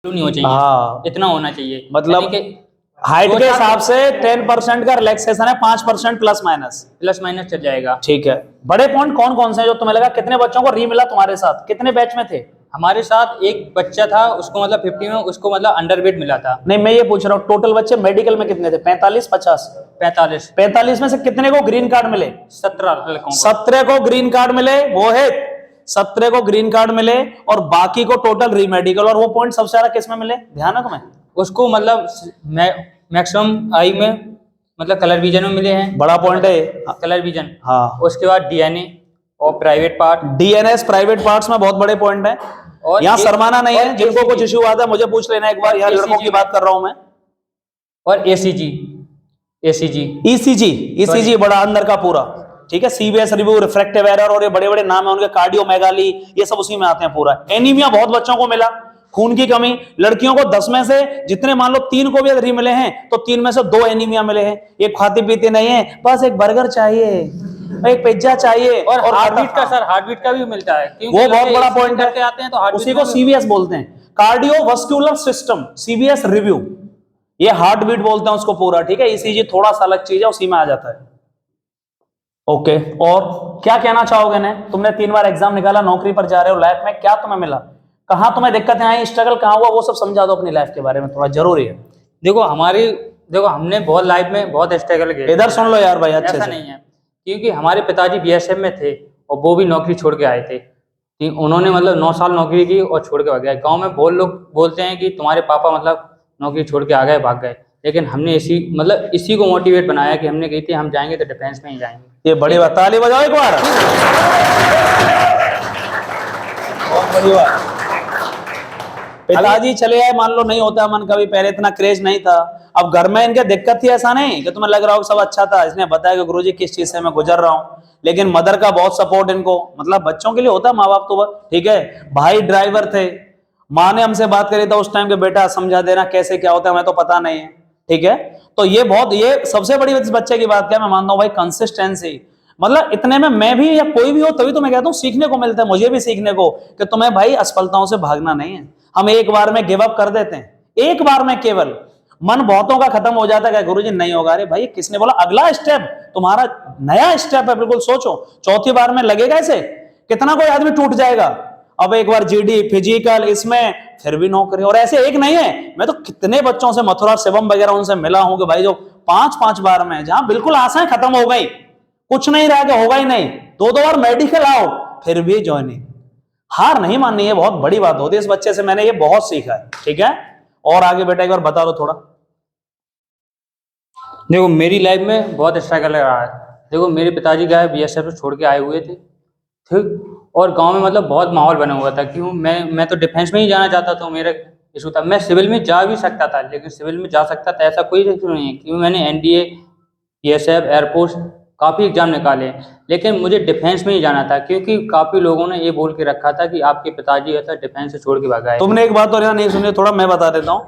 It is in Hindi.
नहीं हो चाहिए। हाँ, इतना होना चाहिए, मतलब हाइट के हिसाब से 10% का रिलैक्सेशन है, 5% प्लस माइनस चल जाएगा। ठीक है। बड़े पॉइंट कौन कौन से हैं जो तुम्हें लगा? कितने बच्चों को री मिला तुम्हारे साथ? कितने बैच में थे? हमारे साथ एक बच्चा था, उसको मतलब 50 में उसको मतलब अंडरवेट मिला था। नहीं, मैं ये पूछ रहा हूँ टोटल बच्चे मेडिकल में कितने थे? 45 50? 45 में से कितने को ग्रीन कार्ड मिले? 17 को ग्रीन कार्ड मिले। वो है 17 को ग्रीन कार्ड मिले और बाकी को टोटल री मेडिकल। और वो पॉइंट सबसे ज्यादा किस में मिले? ध्यान है तुम्हें? उसको मतलब मैक्सिमम आई में मतलब कलर विजन में मिले हैं। बड़ा पॉइंट है कलर विजन। हाँ। उसके बाद डीएनए और private part. DNS private parts में बहुत बड़े पॉइंट है। और यहाँ शर्माना नहीं है, जिनको कुछ इश्यू आता है मुझे पूछ लेना एक बार। यहाँ लड़कों की बात कर रहा हूं मैं। और एसीजी ईसीजी बड़ा अंदर का पूरा ठीक है। सीबीएस रिव्यू, रिफ्रैक्टिव एरर और ये बड़े बड़े नाम है उनके, कार्डियोमेगाली, ये सब उसी में आते हैं पूरा। एनीमिया बहुत बच्चों को मिला, खून की कमी। लड़कियों को 10 में से जितने मान लो 3 को भी अगर मिले हैं तो 3 में से 2 एनीमिया मिले हैं। ये खाती पीती नहीं है, बस एक बर्गर चाहिए, एक पिज्जा चाहिए। और हार्टबीट का सर, हार्टबीट का भी मिलता है, वो बहुत बड़ा पॉइंट है। आते हैं तो उसी को सीवीएस बोलते हैं, कार्डियोवास्कुलर सिस्टम, सीवीएस रिव्यू, ये हार्ट बीट बोलते हैं उसको पूरा ठीक है। ईसीजी थोड़ा सा अलग चीज है, उसी में आ जाता है। ओके, और क्या कहना चाहोगे? ने तुमने 3 बार एग्जाम निकाला, नौकरी पर जा रहे हो, लाइफ में क्या तुम्हें मिला? कहां तुम्हें दिक्कतें आई, स्ट्रगल कहां हुआ, वो सब समझा दो अपनी लाइफ के बारे में, थोड़ा जरूरी है। देखो हमने बहुत लाइफ में बहुत स्ट्रगल किया। इधर सुन लो यार भाई, अच्छे ऐसा से। नहीं है, क्योंकि हमारे पिताजी बीएसएफ में थे और वो भी नौकरी छोड़ के आए थे। उन्होंने मतलब 9 साल नौकरी की और छोड़ के भाग गए। गाँव में बहुत लोग बोलते हैं कि तुम्हारे पापा मतलब नौकरी छोड़ के आ गए, भाग गए, लेकिन हमने इसी को मोटिवेट बनाया कि हमने कही थी हम जाएंगे तो डिफेंस में ही जाएंगे। ये बड़ी बात, ताली बजाओ एक बार। बहुत बड़ी बात। पिताजी चले आए, मान लो नहीं होता मन कभी, पहले इतना क्रेज नहीं था। अब घर में इनके दिक्कत थी, ऐसा नहीं कि तुम्हें लग रहा हो सब अच्छा था। इसने बताया कि गुरुजी किस चीज से मैं गुजर रहा हूँ, लेकिन मदर का बहुत सपोर्ट इनको, मतलब बच्चों के लिए होता है माँ बाप तो ठीक है। भाई ड्राइवर थे, माँ ने हमसे बात करी था उस टाइम के, बेटा समझा देना कैसे क्या होता है, हमें तो पता नहीं है ठीक है। तो ये सबसे बड़ी बच्चे की बात क्या मैं मानता हूँ भाई, कंसिस्टेंसी। मतलब इतने में मैं भी या कोई भी हो, तभी तो मैं कहता हूँ सीखने को मिलता है, मुझे भी सीखने को, कि तुम्हें भाई असफलताओं से भागना नहीं है। हम एक बार में गिव अप कर देते हैं, एक बार में केवल मन बहुतों का खत्म हो जाता है, गुरुजी नहीं होगा। अरे भाई किसने बोला? अगला स्टेप तुम्हारा नया स्टेप है, बिल्कुल सोचो। चौथी बार में लगेगा ऐसे, कितना कोई आदमी टूट जाएगा। अब एक बार जीडी, फिजिकल, इसमें फिर भी नौकरी। और ऐसे एक नहीं है, मैं तो कितने बच्चों से, मथुरा, शिवम वगैरह, उनसे मिला हूं कि भाई जो 5-5 बार में, जहां बिल्कुल आशाएं खत्म हो गई, कुछ नहीं रह गया, होगा ही नहीं, 2-2 बार मेडिकल आओ, फिर भी ज्वाइनिंग। हार नहीं माननी है, बहुत बड़ी बात होती है। इस बच्चे से मैंने ये बहुत सीखा है ठीक है। और आगे बेटा एक बार बता दो थोड़ा। देखो मेरी लाइफ में बहुत स्ट्रगल रहा है। देखो मेरे पिताजी क्या है, बीएसएफ से छोड़ के आए हुए थे ठीक, और गांव में मतलब बहुत माहौल बना हुआ था। क्यों? मैं तो डिफेंस में ही जाना चाहता था, मेरा इशू था। मैं सिविल में जा भी सकता था, लेकिन सिविल में जा सकता था ऐसा कोई इशू नहीं है, क्योंकि मैंने एनडीए, बीएसएफ, एयरफोर्स काफ़ी एग्जाम निकाले, लेकिन मुझे डिफेंस में ही जाना था। क्योंकि काफ़ी लोगों ने ये बोल के रखा था कि आपके पिताजी ऐसा डिफेंस से छोड़ के भागा है। तुमने एक बात और यहाँ नहीं सुनी, थोड़ा मैं बता देता हूँ।